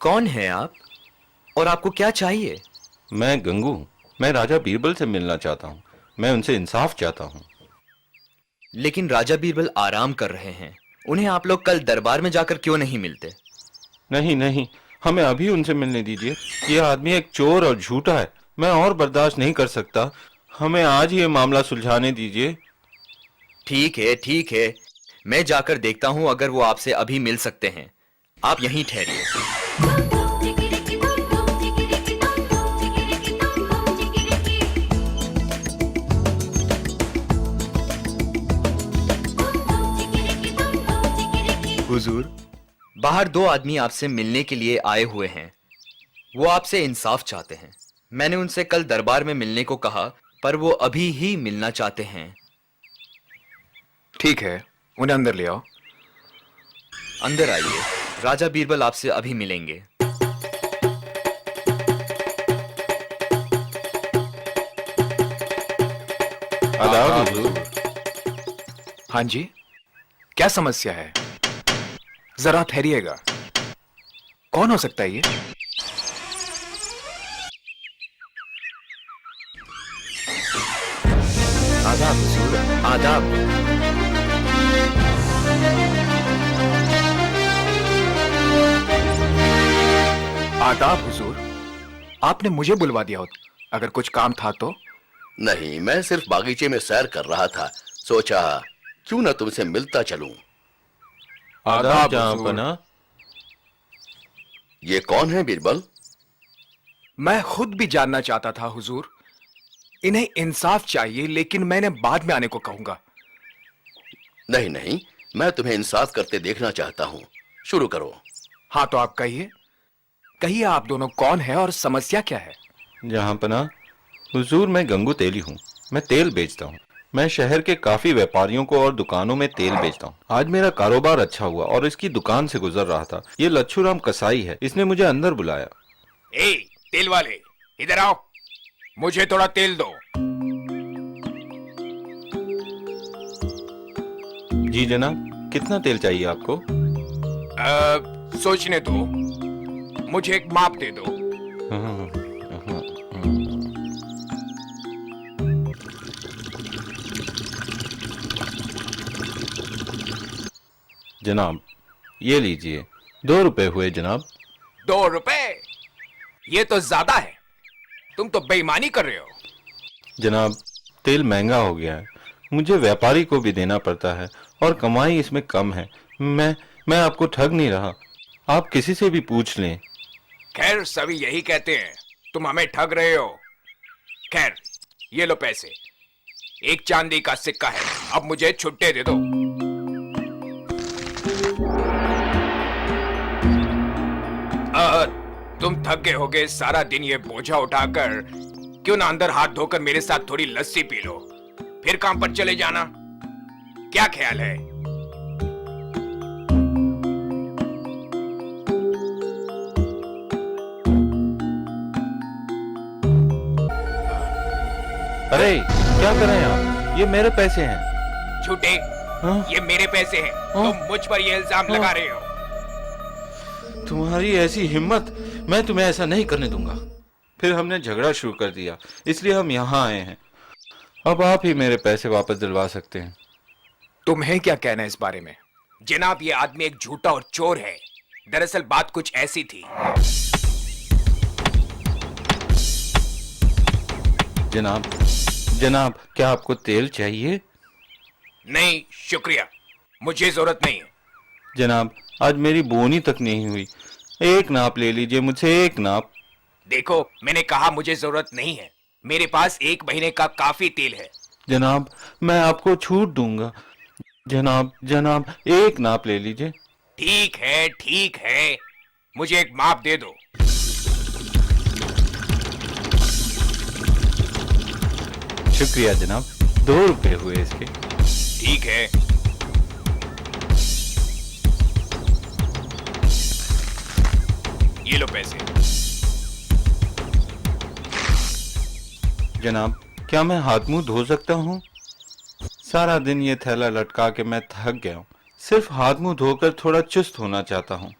कौन है आप और आपको क्या चाहिए? मैं गंगू हूँ। मैं राजा बीरबल से मिलना चाहता हूँ। मैं उनसे इंसाफ चाहता हूँ। लेकिन राजा बीरबल आराम कर रहे हैं। उन्हें आप लोग कल दरबार में जाकर क्यों नहीं मिलते? नहीं नहीं, हमें अभी उनसे मिलने दीजिए। ये आदमी एक चोर और झूठा है। मैं और बर्दाश्त नहीं कर सकता। हमें आज ये मामला सुलझाने दीजिए। ठीक है, मैं जाकर देखता हूं अगर वो आपसे अभी मिल सकते हैं। आप यहीं ठहरिए। हुजूर, बाहर दो आदमी आपसे मिलने के लिए आए हुए हैं। वो आपसे इंसाफ चाहते हैं। मैंने उनसे कल दरबार में मिलने को कहा, पर वो अभी ही मिलना चाहते हैं। ठीक है, उन्हें अंदर ले आओ। अंदर आइए, राजा बीरबल आपसे अभी मिलेंगे। आदाब हुजूर। हाँ जी, क्या समस्या है? जरा ठहरिएगा। कौन हो सकता है ये? आदाब हुजूर, आदाब। आदाब हुजूर। आपने मुझे बुलवा दिया होता, अगर कुछ काम था तो। नहीं, मैं सिर्फ बागीचे में सैर कर रहा था। सोचा क्यों न तुमसे मिलता चलूं। आदाब जहांपना। ये कौन है बीरबल? मैं खुद भी जानना चाहता था हुजूर। इन्हें इंसाफ चाहिए, लेकिन मैंने बाद में आने को कहूंगा। नहीं नहीं, मैं तुम्हें इंसाफ करते देखना चाहता हूँ। शुरू करो। हाँ तो आप कहिए, कहिए आप दोनों कौन है और समस्या क्या है? जहांपना, हुजूर मैं गंगू तेली हूँ। मैं तेल बेचता हूँ। मैं शहर के काफी व्यापारियों को और दुकानों में तेल बेचता हूँ। आज मेरा कारोबार अच्छा हुआ और इसकी दुकान से गुजर रहा था। ये लच्छू राम कसाई है। इसने मुझे अंदर बुलाया। ए, तेल वाले, इधर आओ। मुझे थोड़ा तेल दो। जी जनाब, कितना तेल चाहिए आपको? सोचने दो। मुझे एक माप दे दो। जनाब, ये लीजिए। 2 रुपए हुए जनाब। 2 रुपए? ये तो ज्यादा है। तुम तो बेईमानी कर रहे हो। जनाब, तेल महंगा हो गया है। मुझे व्यापारी को भी देना पड़ता है और कमाई इसमें कम है। मैं आपको ठग नहीं रहा। आप किसी से भी पूछ लें। खैर, सभी यही कहते हैं, तुम हमें ठग रहे हो। खैर, ये लो पैसे। एक चांदी का सिक्का है। अब मुझे छुट्टे दे दो। तुम थक गए होगे सारा दिन ये बोझा उठाकर। क्यों ना अंदर हाथ धोकर मेरे साथ थोड़ी लस्सी पी लो, फिर काम पर चले जाना। क्या ख्याल है? अरे क्या कर रहे हैं आप? ये मेरे पैसे हैं। झूठे, हाँ? ये मेरे पैसे हैं। हाँ? तुम मुझ पर ये इल्जाम हाँ? लगा रहे हो। तुम्हारी ऐसी हिम्मत! मैं तुम्हें ऐसा नहीं करने दूंगा। फिर हमने झगड़ा शुरू कर दिया, इसलिए हम यहाँ आए हैं। अब आप ही मेरे पैसे वापस दिलवा सकते हैं। तुम्हें क्या कहना है इस बारे में? जनाब, ये आदमी एक झूठा और चोर है। दरअसल बात कुछ ऐसी थी। जनाब, क्या आपको तेल चाहिए? नहीं शुक्रिया, मुझे जरूरत नहीं है। जनाब, आज मेरी बोनी तक नहीं हुई। एक नाप ले लीजिए मुझसे, एक नाप। देखो, मैंने कहा मुझे जरूरत नहीं है। मेरे पास 1 महीने का काफी तेल है। जनाब, मैं आपको छूट दूंगा। जनाब, एक नाप ले लीजिए। ठीक है, मुझे एक माप दे दो। शुक्रिया जनाब। 2 रुपए हुए इसके। ठीक है। ये लो पैसे। जनाब, क्या मैं हाथ मुंह धो सकता हूँ? सारा दिन ये थैला लटका के मैं थक गया हूँ। सिर्फ हाथ मुंह धोकर थोड़ा चुस्त होना चाहता हूँ।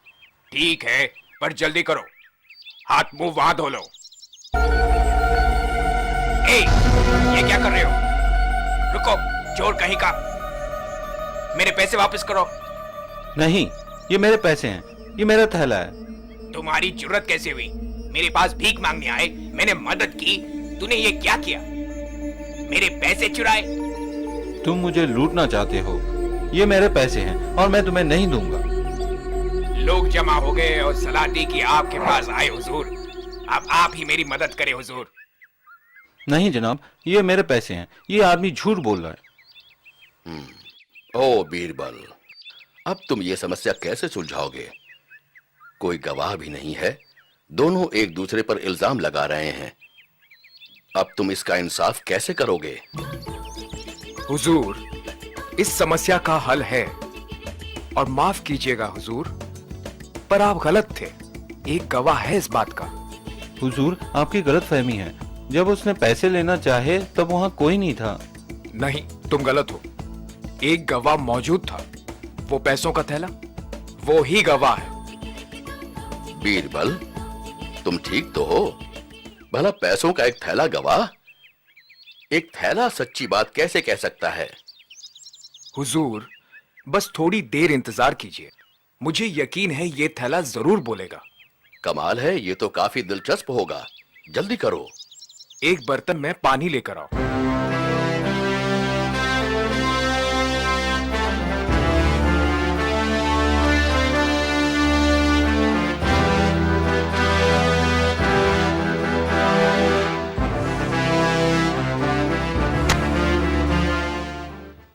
ठीक है, पर जल्दी करो, हाथ मुंह वहां धो लो। ए, ये क्या कर रहे हो? रुको, चोर कहीं का, मेरे पैसे वापस करो। नहीं, ये मेरे पैसे हैं, ये मेरा थैला है। तुम्हारी जरूरत कैसे हुई? मेरे पास भीख मांगने आए, मैंने मदद की, तूने ये क्या किया? मेरे पैसे चुराए? तुम मुझे लूटना चाहते हो। ये मेरे पैसे हैं और मैं तुम्हें नहीं दूंगा। लोग जमा हो गए और सलाह दी कि आपके पास आए हुजूर। अब आप ही मेरी मदद करें हुजूर। नहीं जनाब, ये मेरे पैसे हैं। ये आदमी झूठ बोल रहा है। ओ बीरबल, अब तुम ये समस्या कैसे सुलझाओगे? कोई गवाह भी नहीं है, दोनों एक दूसरे पर इल्जाम लगा रहे हैं। अब तुम इसका इंसाफ कैसे करोगे? हुजूर, इस समस्या का हल है, और माफ कीजिएगा हुजूर, पर आप गलत थे। एक गवाह है इस बात का। हुजूर, आपकी गलतफहमी है। जब उसने पैसे लेना चाहे तब वहां कोई नहीं था। नहीं, तुम गलत हो। एक गवाह मौजूद था, वो पैसों का थैला, वो ही गवाह है। बीरबल, तुम ठीक तो हो? भला पैसों का एक थैला गवाह? एक थैला सच्ची बात कैसे कह सकता है? हुजूर, बस थोड़ी देर इंतजार कीजिए, मुझे यकीन है ये थैला जरूर बोलेगा। कमाल है, ये तो काफी दिलचस्प होगा। जल्दी करो। एक बर्तन में पानी लेकर आओ।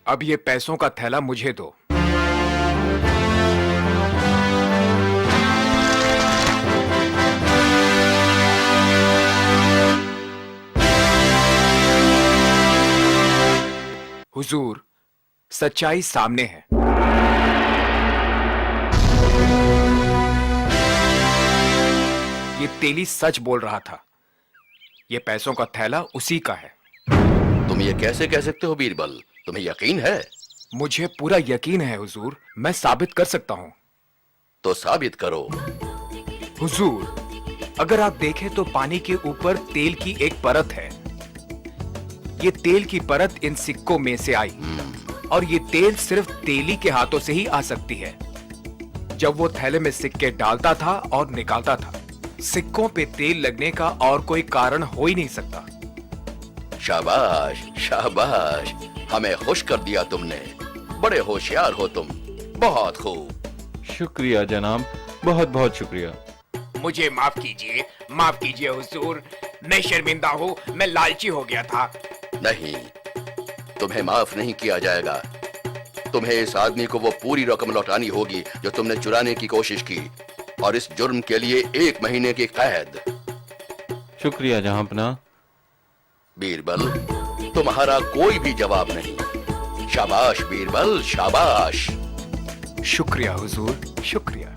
अब ये पैसों का थैला मुझे दो। हुजूर, सच्चाई सामने है। ये तेली सच बोल रहा था। ये पैसों का थैला उसी का है। तुम ये कैसे कह सकते हो बीरबल? तुम्हें यकीन है? मुझे पूरा यकीन है हुजूर, मैं साबित कर सकता हूं। तो साबित करो। हुजूर, अगर आप देखें तो पानी के ऊपर तेल की एक परत है। ये तेल की परत इन सिक्कों में से आई, और ये तेल सिर्फ तेली के हाथों से ही आ सकती है। जब वो थैले में सिक्के डालता था और निकालता था, सिक्कों पे तेल लगने का और कोई कारण हो ही नहीं सकता। शाबाश, शाबाश, हमें खुश कर दिया तुमने। बड़े होशियार हो तुम। बहुत खूब। शुक्रिया जनाब, बहुत बहुत शुक्रिया। मुझे माफ कीजिए हुजूर, मैं शर्मिंदा हूँ, मैं लालची हो गया था। नहीं, तुम्हें माफ नहीं किया जाएगा। तुम्हें इस आदमी को वो पूरी रकम लौटानी होगी जो तुमने चुराने की कोशिश की, और इस जुर्म के लिए 1 महीने की कैद। शुक्रिया जहांपनाह। बीरबल, तुम्हारा कोई भी जवाब नहीं। शाबाश बीरबल, शाबाश। शुक्रिया हुजूर, शुक्रिया।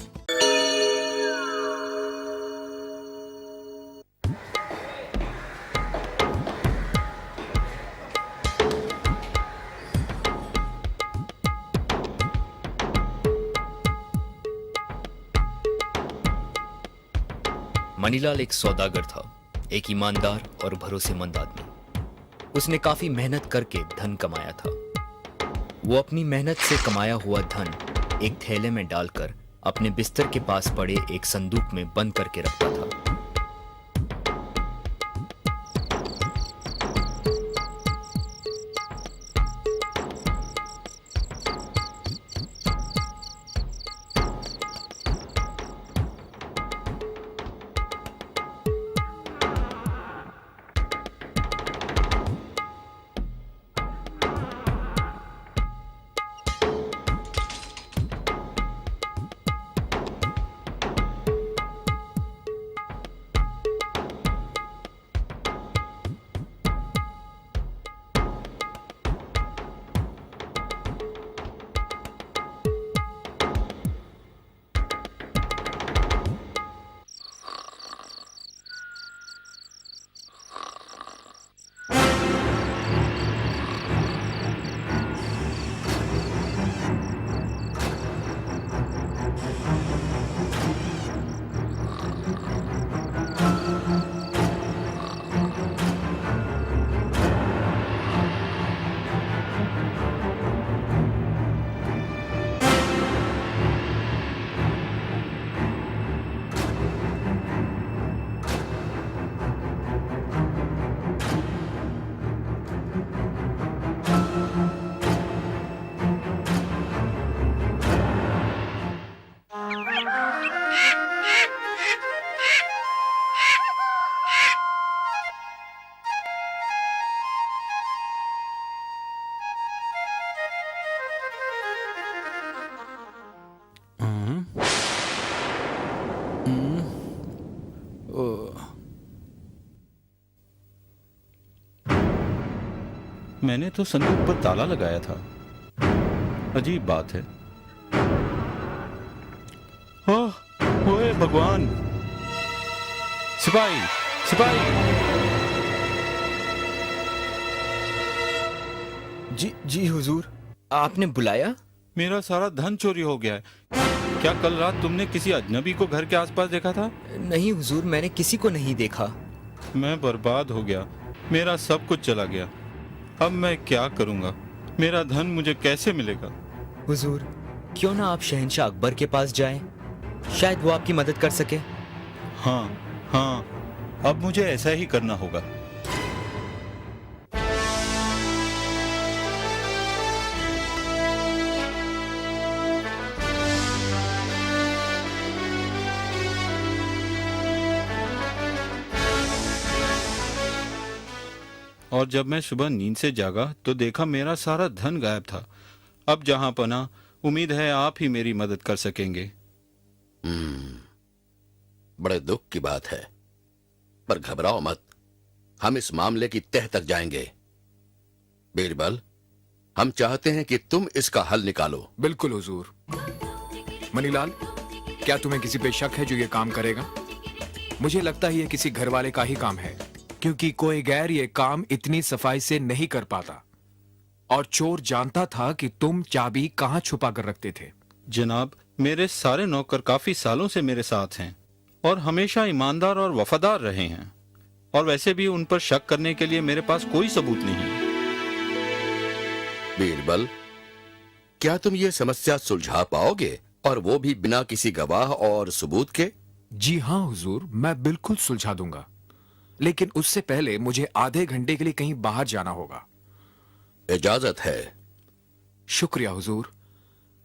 मनीलाल एक सौदागर था, एक ईमानदार और भरोसेमंद आदमी। उसने काफी मेहनत करके धन कमाया था। वो अपनी मेहनत से कमाया हुआ धन एक थैले में डालकर अपने बिस्तर के पास पड़े एक संदूक में बंद करके रखता था। मैंने तो संदूक पर ताला लगाया था। अजीब बात है। ओए भगवान! सिपाही, सिपाही! जी हुजूर, आपने बुलाया? मेरा सारा धन चोरी हो गया है। क्या कल रात तुमने किसी अजनबी को घर के आसपास देखा था? नहीं हुजूर, मैंने किसी को नहीं देखा। मैं बर्बाद हो गया। मेरा सब कुछ चला गया। अब मैं क्या करूंगा? मेरा धन मुझे कैसे मिलेगा? हुजूर, क्यों ना आप शहंशाह अकबर के पास जाएं? शायद वो आपकी मदद कर सके। हाँ, अब मुझे ऐसा ही करना होगा। और जब मैं सुबह नींद से जागा तो देखा मेरा सारा धन गायब था। अब जहां पना, उम्मीद है आप ही मेरी मदद कर सकेंगे। बड़े दुख की बात है, पर घबराओ मत, हम इस मामले की तह तक जाएंगे। बीरबल, हम चाहते हैं कि तुम इसका हल निकालो। बिल्कुल हुजूर। मनीलाल, क्या तुम्हें किसी पे शक है जो ये काम करेगा? मुझे लगता है ये किसी घर वाले का ही काम है, क्योंकि कोई गैर ये काम इतनी सफाई से नहीं कर पाता। और चोर जानता था कि तुम चाबी कहां छुपा कर रखते थे। जनाब, मेरे सारे नौकर काफी सालों से मेरे साथ हैं और हमेशा ईमानदार और वफादार रहे हैं, और वैसे भी उन पर शक करने के लिए मेरे पास कोई सबूत नहीं है। बीरबल, क्या तुम ये समस्या सुलझा पाओगे, और वो भी बिना किसी गवाह और सबूत के? जी हां हुजूर, मैं बिल्कुल सुलझा दूंगा, लेकिन उससे पहले मुझे आधे घंटे के लिए कहीं बाहर जाना होगा। इजाजत है। शुक्रिया हुजूर।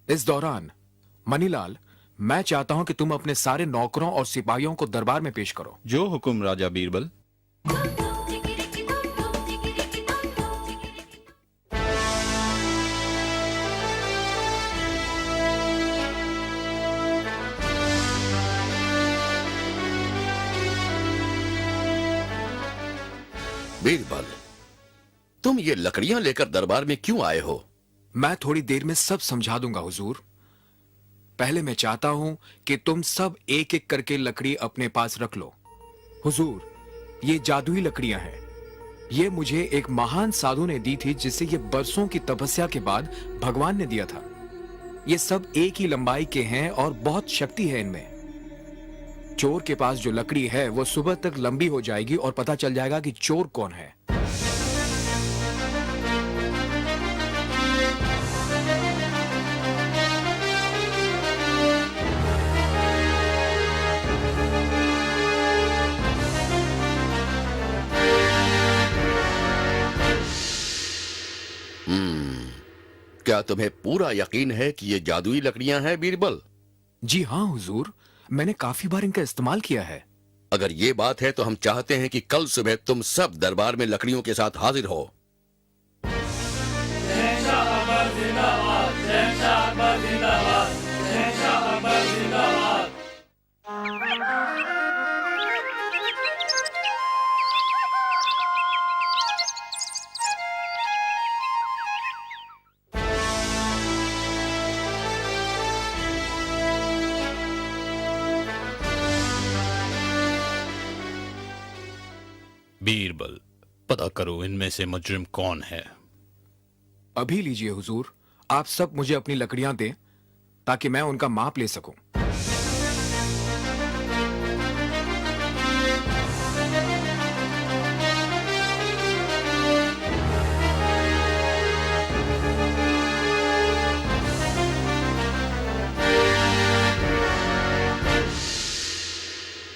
इस दौरान मनीलाल, मैं चाहता हूं कि तुम अपने सारे नौकरों और सिपाहियों को दरबार में पेश करो। जो हुक्म राजा बीरबल। बीरबल, तुम ये लकड़ियां लेकर दरबार में क्यों आए हो? मैं थोड़ी देर में सब समझा दूंगा हुजूर। पहले मैं चाहता हूं कि तुम सब एक एक करके लकड़ी अपने पास रख लो। हुजूर, ये जादुई लकड़ियां हैं। ये मुझे एक महान साधु ने दी थी, जिसे ये बरसों की तपस्या के बाद भगवान ने दिया था। ये सब एक ही लंबाई के हैं और बहुत शक्ति है इनमें। चोर के पास जो लकड़ी है वो सुबह तक लंबी हो जाएगी और पता चल जाएगा कि चोर कौन है। क्या तुम्हें पूरा यकीन है कि ये जादुई लकड़ियां हैं बीरबल? जी हां हुजूर, मैंने काफी बार इनका इस्तेमाल किया है। अगर ये बात है तो हम चाहते हैं कि कल सुबह तुम सब दरबार में लकड़ियों के साथ हाजिर हो। बीरबल, पता करो इनमें से मुजरिम कौन है। अभी लीजिए हुजूर, आप सब मुझे अपनी लकड़ियां दें ताकि मैं उनका माप ले सकूं।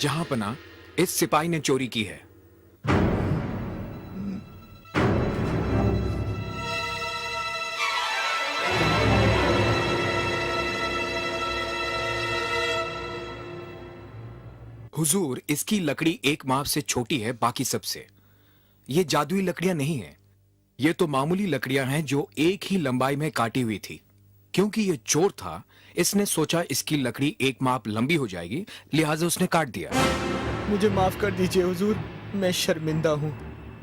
जहां पना, इस सिपाही ने चोरी की है। हुजूर, इसकी लकड़ी एक माप से छोटी है बाकी सबसे। ये जादुई लकड़ियां नहीं हैं। ये तो मामूली लकड़ियां हैं जो एक ही लंबाई में काटी हुई थी। क्योंकि ये चोर था, इसने सोचा इसकी लकड़ी एक माप लंबी हो जाएगी, लिहाजा उसने काट दिया। मुझे माफ कर दीजिए हुजूर, मैं शर्मिंदा हूँ।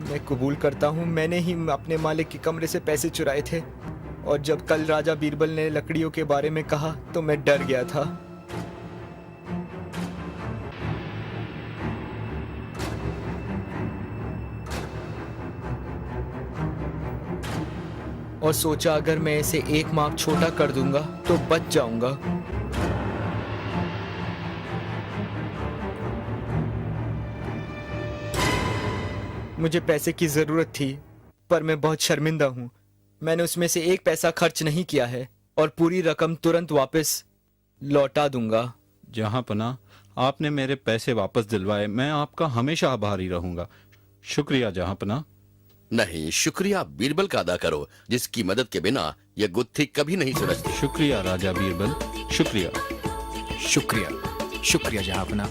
मैं कबूल करता हूँ, मैंने ही अपने मालिक के कमरे से पैसे चुराए थे, और जब कल राजा बीरबल ने लकड़ियों के बारे में कहा तो मैं डर गया था। और सोचा अगर मैं इसे एक माप छोटा कर दूंगा तो बच जाऊंगा। मुझे पैसे की जरूरत थी, पर मैं बहुत शर्मिंदा हूं। मैंने उसमें से एक पैसा खर्च नहीं किया है और पूरी रकम तुरंत वापस लौटा दूंगा। जहां पना, आपने मेरे पैसे वापस दिलवाए, मैं आपका हमेशा आभारी रहूंगा। शुक्रिया जहां पना। नहीं, शुक्रिया बीरबल का अदा करो, जिसकी मदद के बिना यह गुत्थी कभी नहीं सुलझती। शुक्रिया राजा बीरबल, शुक्रिया। शुक्रिया, शुक्रिया जहांपना।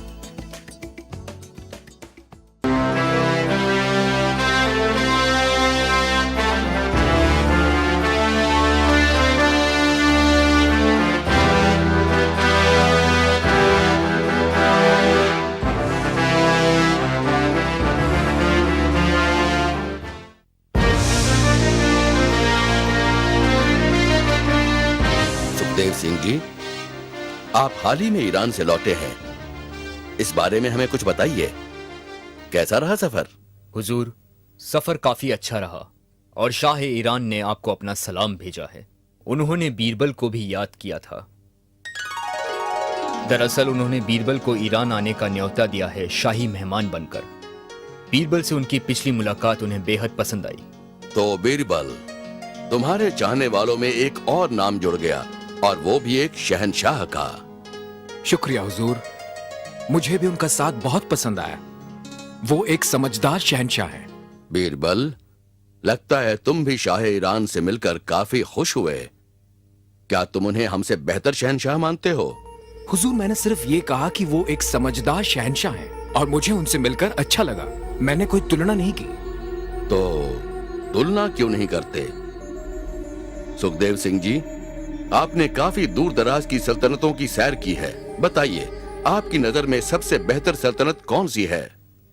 सुखदेव सिंह जी, आप हाल ही में ईरान से लौटे हैं, इस बारे में हमें कुछ बताइए। कैसा रहा सफर? हुजूर, सफर काफी अच्छा रहा और शाह ईरान ने आपको अपना सलाम भेजा है। उन्होंने बीरबल को भी याद किया था। दरअसल उन्होंने बीरबल को ईरान आने का न्योता दिया है शाही मेहमान बनकर। बीरबल से उनकी पिछली मुलाकात उन्हें बेहद पसंद आई। तो बीरबल, तुम्हारे चाहने वालों में एक और नाम जुड़ गया, और वो भी एक शहंशाह का। शुक्रिया हुजूर, मुझे भी उनका साथ बहुत पसंद आया। वो एक समझदार शहंशाह हैं। बीरबल, लगता है तुम भी शाह ईरान से मिलकर काफी खुश हुए। क्या तुम उन्हें हमसे बेहतर शहंशाह मानते हो? हुजूर, मैंने सिर्फ ये कहा कि वो एक समझदार शहंशाह हैं और मुझे उनसे मिलकर अच्छा लगा। मैंने कोई तुलना नहीं की। तो तुलना क्यों नहीं करते? सुखदेव सिंह जी, आपने काफी दूर दराज की सल्तनतों की सैर की है। बताइए, आपकी नजर में सबसे बेहतर सल्तनत कौन सी है?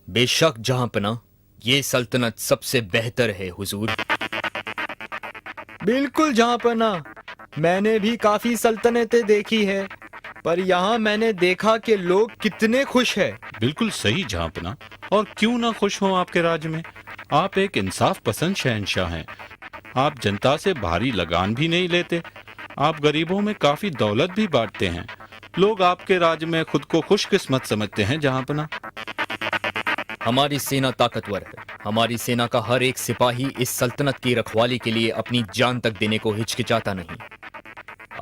बेशक जहांपना, ये सल्तनत सबसे बेहतर है हुजूर। बिल्कुल जहांपना, मैंने भी काफी सल्तनतें देखी है, पर यहाँ मैंने देखा कि लोग कितने खुश हैं। बिल्कुल सही जहांपना, और क्यों ना खुश हो आपके राज्य में। आप एक इंसाफ पसंद शहंशाह हैं। आप जनता से भारी लगान भी नहीं लेते। आप गरीबों में काफी दौलत भी बांटते हैं। लोग आपके राज्य में खुद को खुशकिस्मत समझते हैं जहांपना। हमारी सेना ताकतवर है। हमारी सेना का हर एक सिपाही इस सल्तनत की रखवाली के लिए अपनी जान तक देने को हिचकिचाता नहीं।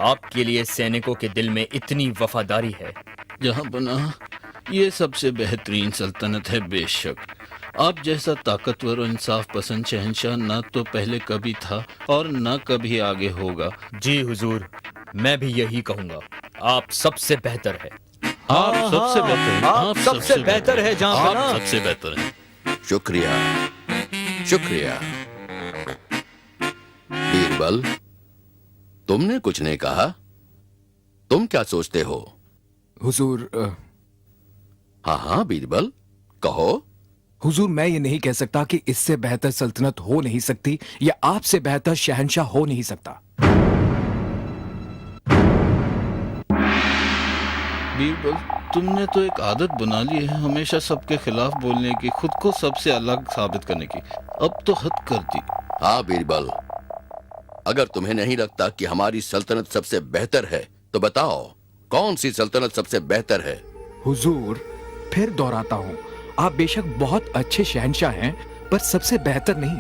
आपके लिए सैनिकों के दिल में इतनी वफादारी है। जहांपना, ये सबसे बेहतरीन सल्तनत है। बेशक आप जैसा ताकतवर और इंसाफ पसंद शहंशाह न तो पहले कभी था और न कभी आगे होगा। जी हुजूर, मैं भी यही कहूंगा। आप सबसे बेहतर है। आप सबसे बेहतर हैं। आप सबसे बेहतर है जहांपना। आप सबसे बेहतर हैं। शुक्रिया, शुक्रिया। बीरबल, तुमने कुछ नहीं कहा। तुम क्या सोचते हो? हुजूर, हाँ हाँ बीरबल, कहो। हुजूर, मैं ये नहीं कह सकता कि इससे बेहतर सल्तनत हो नहीं सकती या आपसे बेहतर शहंशाह हो नहीं सकता। बीरबल, तुमने तो एक आदत बना ली है हमेशा सबके खिलाफ बोलने की, खुद को सबसे अलग साबित करने की। अब तो हद कर दी। हाँ बीरबल, अगर तुम्हें नहीं लगता कि हमारी सल्तनत सबसे बेहतर है तो बताओ, कौन सी सल्तनत सबसे बेहतर है? हुजूर, फिर दोहराता हूँ, आप बेशक बहुत अच्छे शहंशाह हैं, पर सबसे बेहतर नहीं।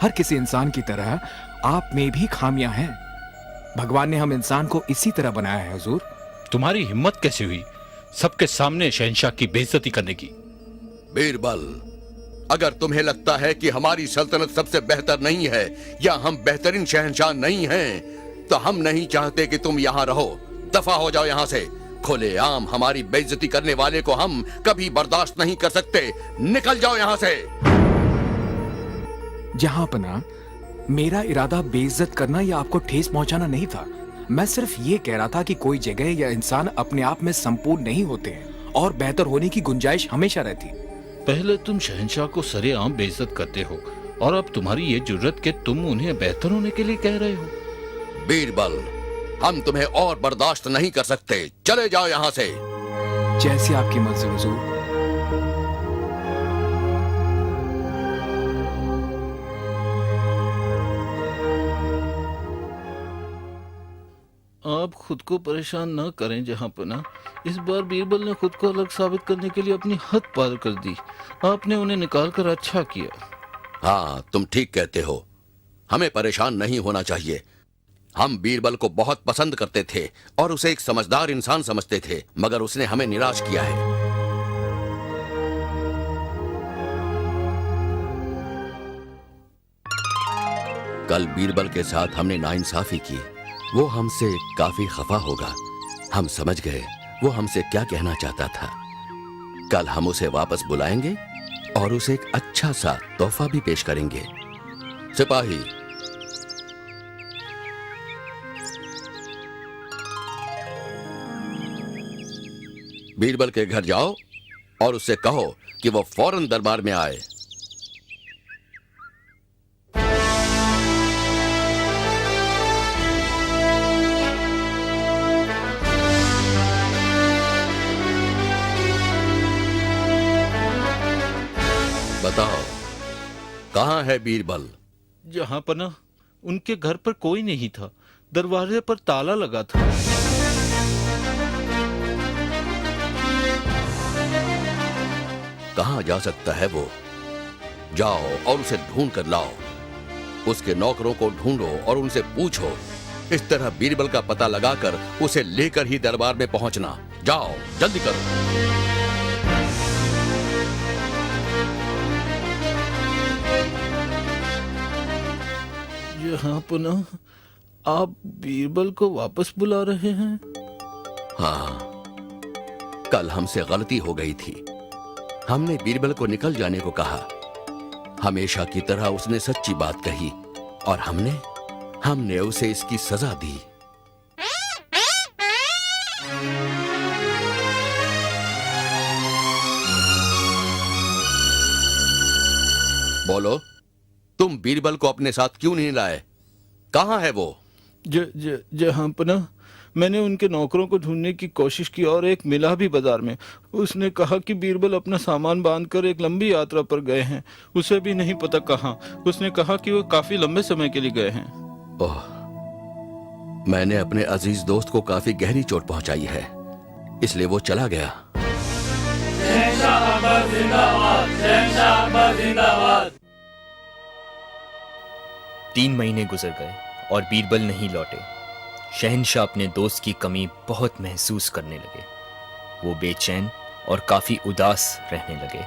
हर किसी इंसान की तरह आप में भी खामियां हैं। भगवान ने हम इंसान को इसी तरह बनाया है। हुजूर, तुम्हारी हिम्मत कैसे हुई सबके सामने शहंशाह की बेइज्जती करने की? बीरबल, अगर तुम्हें लगता है कि हमारी सल्तनत सबसे बेहतर नहीं है या हम बेहतरीन शहंशाह नहीं हैं, तो हम नहीं चाहते कि तुम यहाँ रहो। दफा हो जाओ यहाँ से। खुलेआम हमारी बेइज्जती करने वाले को हम कभी बर्दाश्त नहीं कर सकते। निकल जाओ यहाँ से। जहांपना, मेरा इरादा बेइज्जत करना या आपको ठेस पहुंचाना नहीं था। मैं सिर्फ ये कह रहा था कि कोई जगह या इंसान अपने आप में संपूर्ण नहीं होते हैं और बेहतर होने की गुंजाइश हमेशा रहती। पहले तुम शहंशाह को सरेआम बेइज्जत करते हो और अब तुम्हारी ये जुर्रत कि तुम उन्हें बेहतर होने के लिए कह रहे हो। बीरबल, हम तुम्हें और बर्दाश्त नहीं कर सकते, चले जाओ यहाँ से। जैसी आपकी मर्जी हुजूर। आप खुद को परेशान न करें जहांपना। इस बार बीरबल ने खुद को अलग साबित करने के लिए अपनी हद पार कर दी। आपने उन्हें निकाल कर अच्छा किया। हाँ, तुम ठीक कहते हो, हमें परेशान नहीं होना चाहिए। हम बीरबल को बहुत पसंद करते थे और उसे एक समझदार इंसान समझते थे, मगर उसने हमें निराश किया है। कल बीरबल के साथ हमने नाइंसाफी की। वो हमसे काफी खफा होगा। हम समझ गए वो हमसे क्या कहना चाहता था। कल हम उसे वापस बुलाएंगे और उसे एक अच्छा सा तोहफा भी पेश करेंगे। सिपाही, बीरबल के घर जाओ और उससे कहो कि वो फौरन दरबार में आए। बताओ, कहाँ है बीरबल? जहांपना, उनके घर पर कोई नहीं था। दरवाजे पर ताला लगा था। कहाँ जा सकता है वो? जाओ और उसे ढूंढ कर लाओ। उसके नौकरों को ढूंढो और उनसे पूछो। इस तरह बीरबल का पता लगाकर उसे लेकर ही दरबार में पहुंचना। जाओ, जल्दी करो। जहांपना, आप बीरबल को वापस बुला रहे हैं? हाँ, कल हमसे गलती हो गई थी। हमने बीरबल को निकल जाने को कहा। हमेशा की तरह उसने सच्ची बात कही और हमने उसे इसकी सजा दी। बोलो, तुम बीरबल को अपने साथ क्यों नहीं लाए? कहाँ है वो? जहांपना, मैंने उनके नौकरों को ढूंढने की कोशिश की और एक मिला भी बाजार में। उसने कहा कि बीरबल अपना सामान बांधकर एक लंबी यात्रा पर गए हैं। उसे भी नहीं पता कहाँ। उसने कहा कि वो काफी लंबे समय के लिए गए हैं। ओह, मैंने अपने अजीज दोस्त को काफी गहरी चोट पहुंचाई है, इसलिए वो चला गया। 3 महीने गुजर गए और बीरबल नहीं लौटे। शहंशाह अपने दोस्त की कमी बहुत महसूस करने लगे। वो बेचैन और काफी उदास रहने लगे।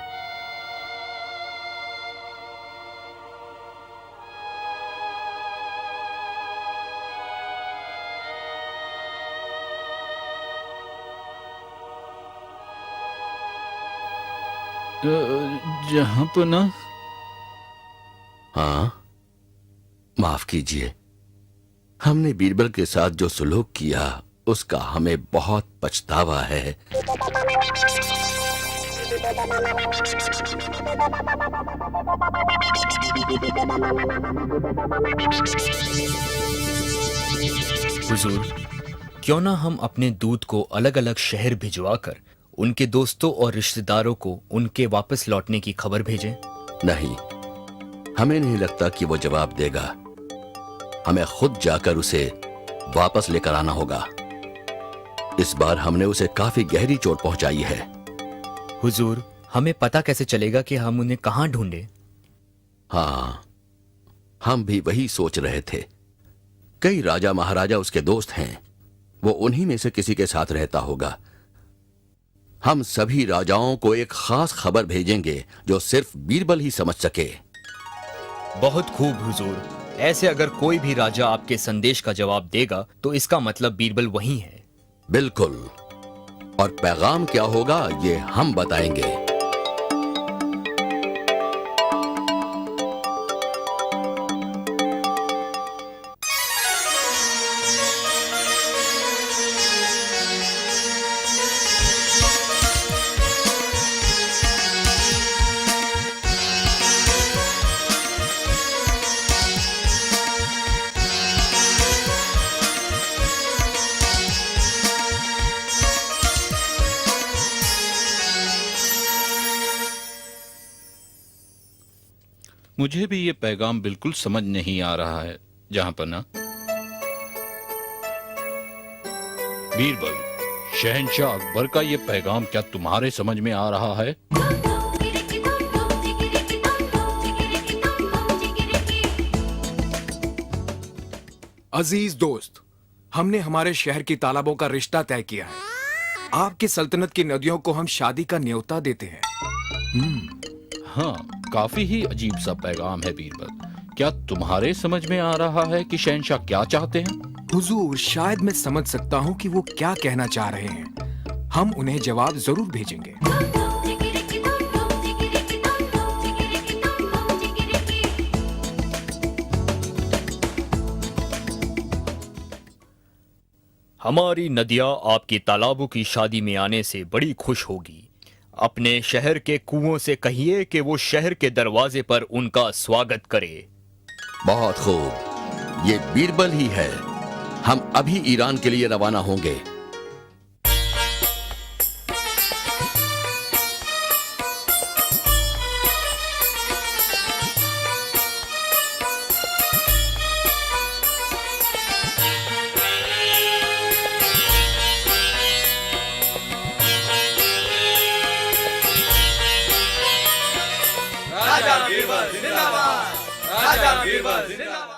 जहांपना, हाँ, माफ कीजिए। हमने बीरबल के साथ जो सुलूक किया उसका हमें बहुत पछतावा है। हुजूर, क्यों ना हम अपने दूत को अलग अलग शहर भिजवाकर उनके दोस्तों और रिश्तेदारों को उनके वापस लौटने की खबर भेजें? नहीं, हमें नहीं लगता कि वो जवाब देगा। हमें खुद जाकर उसे वापस लेकर आना होगा। इस बार हमने उसे काफी गहरी चोट पहुंचाई है। हुजूर, हमें पता कैसे चलेगा कि हम उन्हें कहां ढूंढें? हाँ, हम भी वही सोच रहे थे। कई राजा महाराजा उसके दोस्त हैं। वो उन्हीं में से किसी के साथ रहता होगा। हम सभी राजाओं को एक खास खबर भेजेंगे जो सिर्फ बीरबल ही समझ सके। बहुत खूब हुजूर। ऐसे अगर कोई भी राजा आपके संदेश का जवाब देगा तो इसका मतलब बीरबल वही है। बिल्कुल, और पैगाम क्या होगा ये हम बताएंगे। मुझे भी ये पैगाम बिल्कुल समझ नहीं आ रहा है जहां पना। बीरबल, शहंशाह अकबर का ये पैगाम क्या तुम्हारे समझ में आ रहा है? अजीज दोस्त, हमने हमारे शहर की तालाबों का रिश्ता तय किया है। आपकी सल्तनत की नदियों को हम शादी का न्योता देते हैं। हाँ, काफी ही अजीब सा पैगाम है बीरबल। क्या तुम्हारे समझ में आ रहा है कि शहंशाह क्या चाहते हैं? हुजूर, शायद मैं समझ सकता हूँ कि वो क्या कहना चाह रहे हैं। हम उन्हें जवाब जरूर भेजेंगे। हमारी नदियां आपकी तालाबों की शादी में आने से बड़ी खुश होगी। अपने शहर के कुओं से कहिए कि वो शहर के दरवाजे पर उनका स्वागत करे। बहुत खूब, ये बीरबल ही है। हम अभी ईरान के लिए रवाना होंगे। राजा बीरबल जिंदाबाद। राजा बीरबल जिंदाबाद।